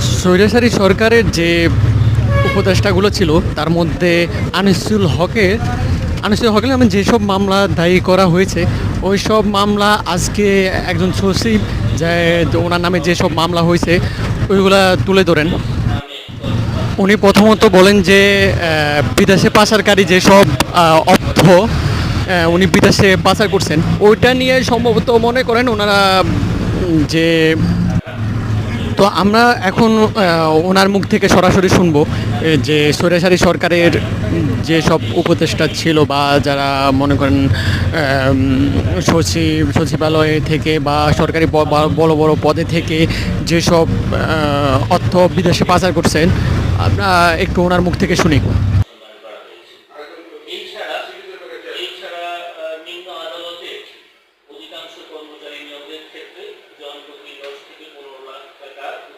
স্বৈরাচারী সরকারের যে উপদেষ্টাগুলো ছিল তার মধ্যে আনিসুল হকের নামে যেসব মামলা দায়ী করা হয়েছে ওই সব মামলা আজকে একজন সচিব যে ওনার নামে যেসব মামলা হয়েছে ওইগুলা তুলে ধরেন। উনি প্রথমত বলেন যে বিদেশে পাচারকারী যেসব অর্থ উনি বিদেশে পাচার করছেন ওইটা নিয়ে সম্ভবত মনে করেন ওনারা যে তো আমরা এখন ওনার মুখ থেকে সরাসরি শুনবো যে স্বৈরাচারী সরকারের যেসব উপদেষ্টা ছিল বা যারা মনে করেন সচিবালয় থেকে বা সরকারি বড় বড় পদে থেকে যেসব অর্থ বিদেশে পাচার করছেন আমরা একটু ওনার মুখ থেকে শুনি।